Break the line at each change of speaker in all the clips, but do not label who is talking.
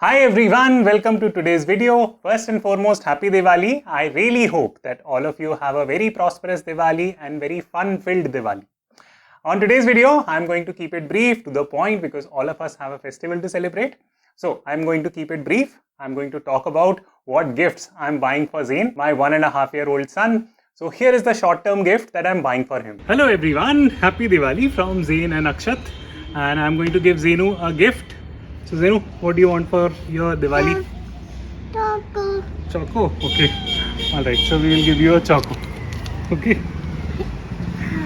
Hi everyone, welcome to today's video. First and foremost, happy Diwali. I really hope that all of you have a very prosperous Diwali and very fun-filled Diwali. On today's video, I'm going to keep it brief to the point because all of us have a festival to celebrate. So I'm going to keep it brief. I'm going to talk about what gifts I'm buying for Zayn, my 1.5-year-old son. So here is the short-term gift that I'm buying for him. Hello everyone, happy Diwali from Zayn and Akshat. And I'm going to give Zaynu a gift. So Zaynu, what do you want for your Diwali?
Choco.
Choco? Okay. Alright, so we will give you a choco. Okay.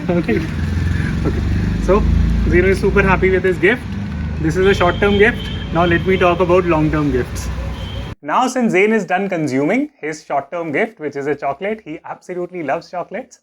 Okay. Okay. So Zaynu is super happy with his gift. This is a short-term gift. Now let me talk about long-term gifts. Now since Zayn is done consuming his short-term gift, which is a chocolate, he absolutely loves chocolates.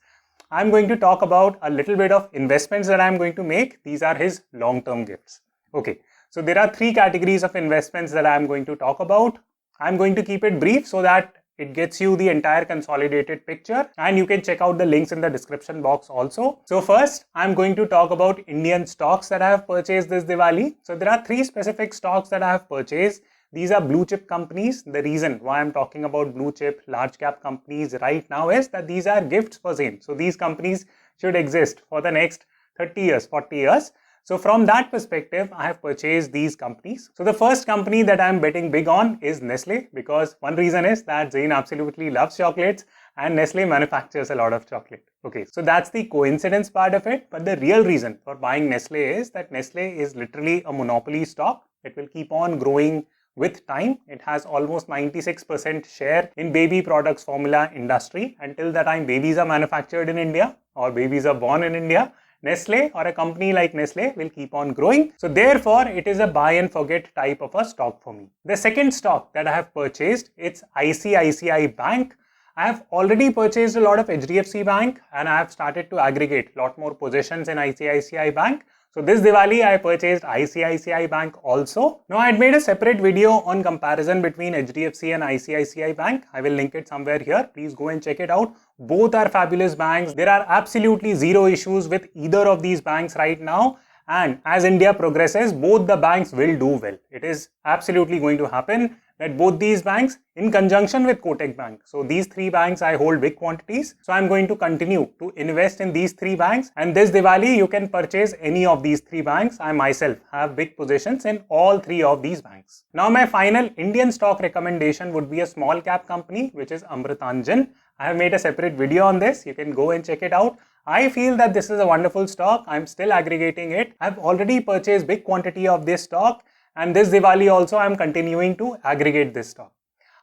I'm going to talk about a little bit of investments that I'm going to make. These are his long-term gifts. Okay. So there are three categories of investments that I'm going to talk about. I'm going to keep it brief so that it gets you the entire consolidated picture, and you can check out the links in the description box also. So first, I'm going to talk about Indian stocks that I have purchased this Diwali. So there are three specific stocks that I have purchased. These are blue chip companies. The reason why I'm talking about blue chip large cap companies right now is that these are gifts for Zayn. So these companies should exist for the next 30 years, 40 years. So from that perspective, I have purchased these companies. So the first company that I'm betting big on is Nestle, because one reason is that Zayn absolutely loves chocolates and Nestle manufactures a lot of chocolate. Okay, so that's the coincidence part of it. But the real reason for buying Nestle is that Nestle is literally a monopoly stock. It will keep on growing with time. It has almost 96% share in baby products formula industry. Until the time babies are manufactured in India or babies are born in India, Nestle or a company like Nestle will keep on growing. So therefore, it is a buy and forget type of a stock for me. The second stock that I have purchased, it's ICICI Bank. I have already purchased a lot of HDFC Bank and I have started to aggregate a lot more positions in ICICI Bank. So this Diwali, I purchased ICICI Bank also. Now I had made a separate video on comparison between HDFC and ICICI Bank. I will link it somewhere here. Please go and check it out. Both are fabulous banks. There are absolutely zero issues with either of these banks right now. And as India progresses, both the banks will do well. It is absolutely going to happen that both these banks in conjunction with Kotak Bank. So these three banks I hold big quantities. So I'm going to continue to invest in these three banks. And this Diwali, you can purchase any of these three banks. I myself have big positions in all three of these banks. Now my final Indian stock recommendation would be a small cap company, which is Amritanjan. I have made a separate video on this. You can go and check it out. I feel that this is a wonderful stock. I'm still aggregating it. I've already purchased big quantity of this stock. And this Diwali also I'm continuing to aggregate this stock.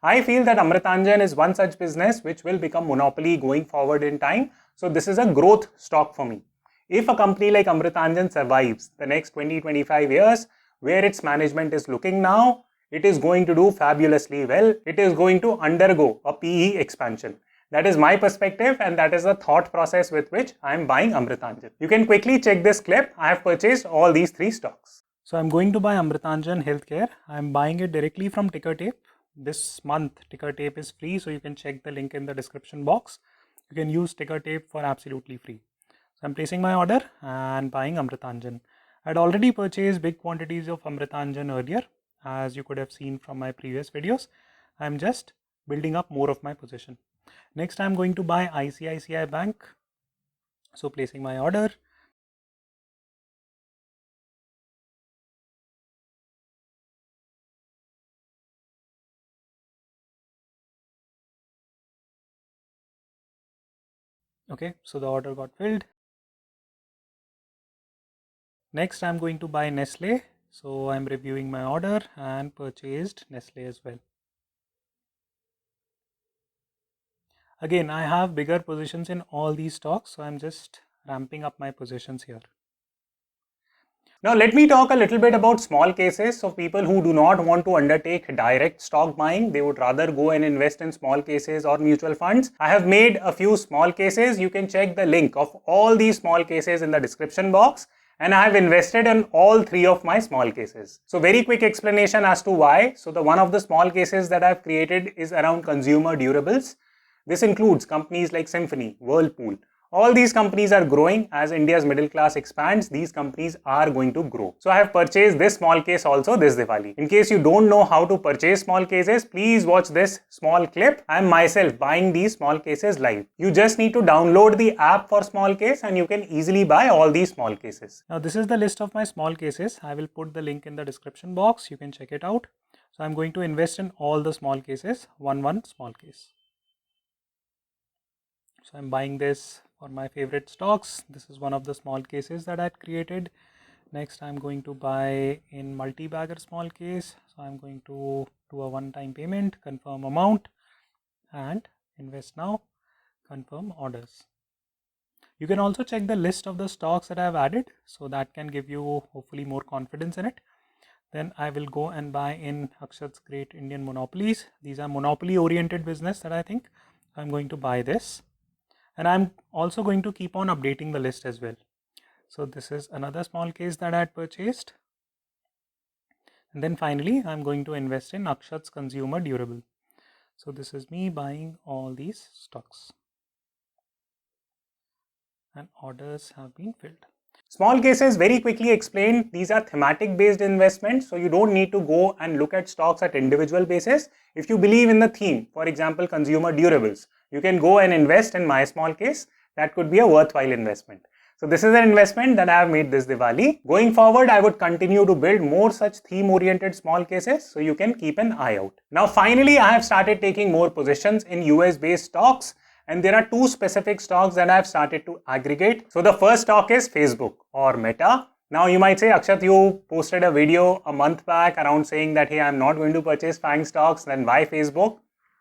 I feel that Amritanjan is one such business which will become monopoly going forward in time. So this is a growth stock for me. If a company like Amritanjan survives the next 20-25 years, where its management is looking now, it is going to do fabulously well. It is going to undergo a PE expansion. That is my perspective and that is the thought process with which I am buying Amritanjan. You can quickly check this clip. I have purchased all these three stocks. So I'm going to buy Amritanjan Healthcare. I'm buying it directly from Ticker Tape. This month Ticker Tape is free, so you can check the link in the description box. You can use Ticker Tape for absolutely free. So I'm placing my order and buying Amritanjan. I'd already purchased big quantities of Amritanjan earlier, as you could have seen from my previous videos. I'm just building up more of my position. Next I'm going to buy ICICI Bank. So placing my order. Okay, so the order got filled. Next, I'm going to buy Nestle. So I'm reviewing my order and purchased Nestle as well. Again, I have bigger positions in all these stocks, so I'm just ramping up my positions here. Now let me talk a little bit about small cases. So people who do not want to undertake direct stock buying, they would rather go and invest in small cases or mutual funds. I have made a few small cases. You can check the link of all these small cases in the description box. And I have invested in all three of my small cases. So very quick explanation as to why. So the one of the small cases that I've created is around consumer durables. This includes companies like Symphony, Whirlpool, All these companies are growing. As India's middle class expands, these companies are going to grow. So I have purchased this small case also this Diwali. In case you don't know how to purchase small cases, please watch this small clip. I am myself buying these small cases live. You just need to download the app for small case and you can easily buy all these small cases. Now this is the list of my small cases. I will put the link in the description box. You can check it out. So I'm going to invest in all the small cases, one small case. So I'm buying this for my favorite stocks. This is one of the small cases that I had created. Next I'm going to buy in multi-bagger small case. So I'm going to do a one-time payment, confirm amount and invest now, confirm orders. You can also check the list of the stocks that I have added, so that can give you hopefully more confidence in it. Then I will go and buy in Akshat's Great Indian Monopolies. These are monopoly oriented business that I think. I'm going to buy this. And I'm also going to keep on updating the list as well. So this is another small case that I had purchased. And then finally, I'm going to invest in Akshat's Consumer Durable. So this is me buying all these stocks. And orders have been filled. Small cases, very quickly explained, these are thematic based investments. So you don't need to go and look at stocks at individual basis. If you believe in the theme, for example, consumer durables, you can go and invest in my small case. That could be a worthwhile investment. So this is an investment that I have made this Diwali. Going forward, I would continue to build more such theme-oriented small cases, so you can keep an eye out. Now finally, I have started taking more positions in US-based stocks, and there are two specific stocks that I have started to aggregate. So the first stock is Facebook or Meta. Now you might say, Akshat, you posted a video a month back around saying that, hey, I'm not going to purchase FANG stocks, then why Facebook?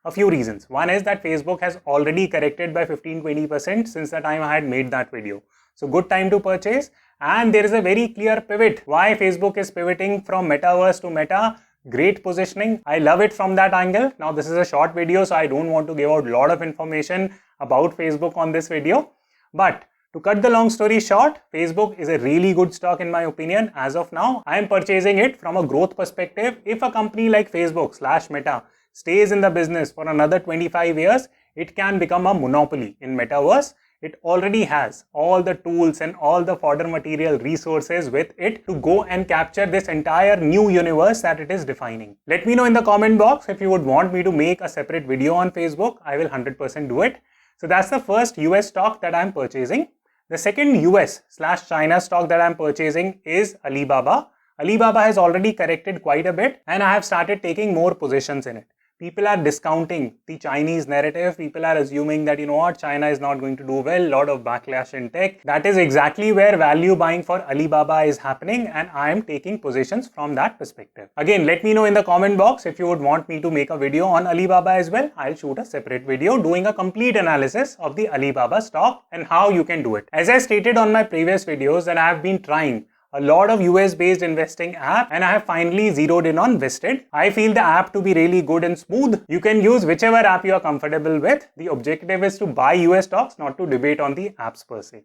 A few reasons. One is that Facebook has already corrected by 15-20% since the time I had made that video. So good time to purchase, and there is a very clear pivot. Why Facebook is pivoting from metaverse to Meta? Great positioning. I love it from that angle. Now this is a short video, so I don't want to give out a lot of information about Facebook on this video. But to cut the long story short, Facebook is a really good stock in my opinion. As of now, I am purchasing it from a growth perspective. If a company like Facebook/Meta stays in the business for another 25 years, it can become a monopoly in metaverse. It already has all the tools and all the fodder material resources with it to go and capture this entire new universe that it is defining. Let me know in the comment box if you would want me to make a separate video on Facebook. I will 100% do it. So that's the first US stock that I'm purchasing. The second US/China stock that I'm purchasing is Alibaba. Alibaba has already corrected quite a bit and I have started taking more positions in it. People are discounting the Chinese narrative. People are assuming that, you know what, China is not going to do well, lot of backlash in tech. That is exactly where value buying for Alibaba is happening and I am taking positions from that perspective. Again, let me know in the comment box if you would want me to make a video on Alibaba as well. I'll shoot a separate video doing a complete analysis of the Alibaba stock and how you can do it. As I stated on my previous videos, that I have been trying a lot of US based investing app and I have finally zeroed in on Vested. I feel the app to be really good and smooth. You can use whichever app you are comfortable with. The objective is to buy US stocks, not to debate on the apps per se.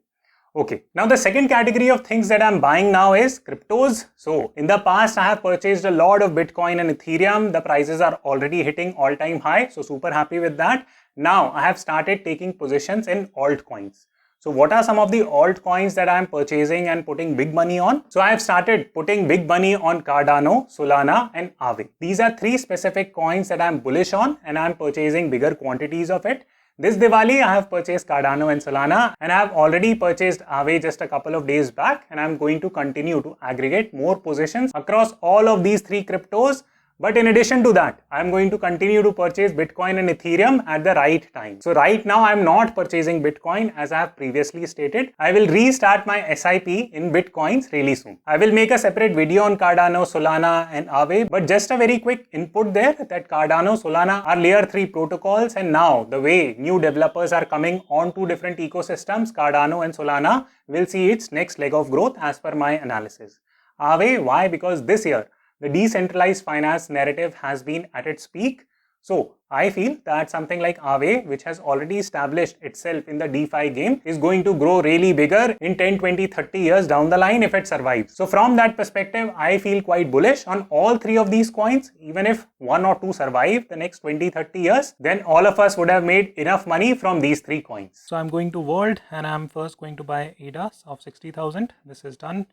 Okay, now the second category of things that I'm buying now is cryptos. So in the past, I have purchased a lot of Bitcoin and Ethereum. The prices are already hitting all-time high. So super happy with that. Now I have started taking positions in altcoins. So what are some of the altcoins that I am purchasing and putting big money on? So I have started putting big money on Cardano, Solana and Aave. These are three specific coins that I am bullish on and I am purchasing bigger quantities of it. This Diwali, I have purchased Cardano and Solana and I have already purchased Aave just a couple of days back and I am going to continue to aggregate more positions across all of these three cryptos. But in addition to that, I am going to continue to purchase Bitcoin and Ethereum at the right time. So right now I am not purchasing Bitcoin as I have previously stated. I will restart my SIP in Bitcoins really soon. I will make a separate video on Cardano, Solana and Aave. But just a very quick input there that Cardano, Solana are layer 3 protocols and now the way new developers are coming onto different ecosystems, Cardano and Solana will see its next leg of growth as per my analysis. Aave, why? Because this year, the decentralized finance narrative has been at its peak. So I feel that something like Aave, which has already established itself in the DeFi game, is going to grow really bigger in 10, 20, 30 years down the line if it survives. So from that perspective, I feel quite bullish on all three of these coins. Even if one or two survive the next 20, 30 years, then all of us would have made enough money from these three coins. So I'm going to World and I'm first going to buy ADAS of 60,000. This is done.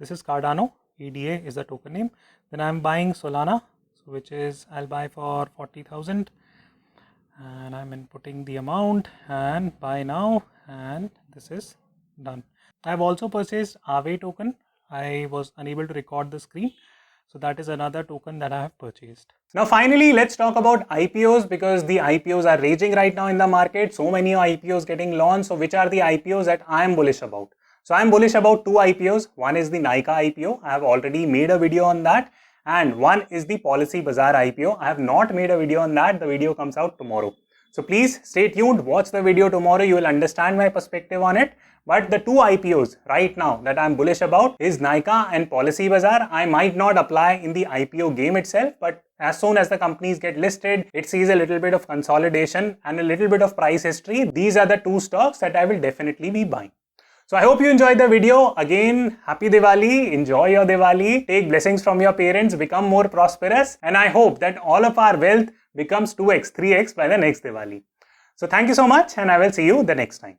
This is Cardano. EDA is the token name. Then I'm buying Solana, which is I'll buy for 40,000 and I'm inputting the amount and buy now, and this is done. I've also purchased Aave token. I was unable to record the screen, so that is another token that I have purchased. Now finally, let's talk about IPOs, because the IPOs are raging right now in the market. So many IPOs getting launched. So which are the IPOs that I am bullish about? So I am bullish about two IPOs. One is the Nykaa IPO. I have already made a video on that. And one is the Policy Bazaar IPO. I have not made a video on that. The video comes out tomorrow. So please stay tuned. Watch the video tomorrow. You will understand my perspective on it. But the two IPOs right now that I'm bullish about is Nykaa and Policy Bazaar. I might not apply in the IPO game itself, but as soon as the companies get listed, it sees a little bit of consolidation and a little bit of price history. These are the two stocks that I will definitely be buying. So I hope you enjoyed the video. Again, happy Diwali. Enjoy your Diwali. Take blessings from your parents. Become more prosperous. And I hope that all of our wealth becomes 2x, 3x by the next Diwali. So thank you so much, and I will see you the next time.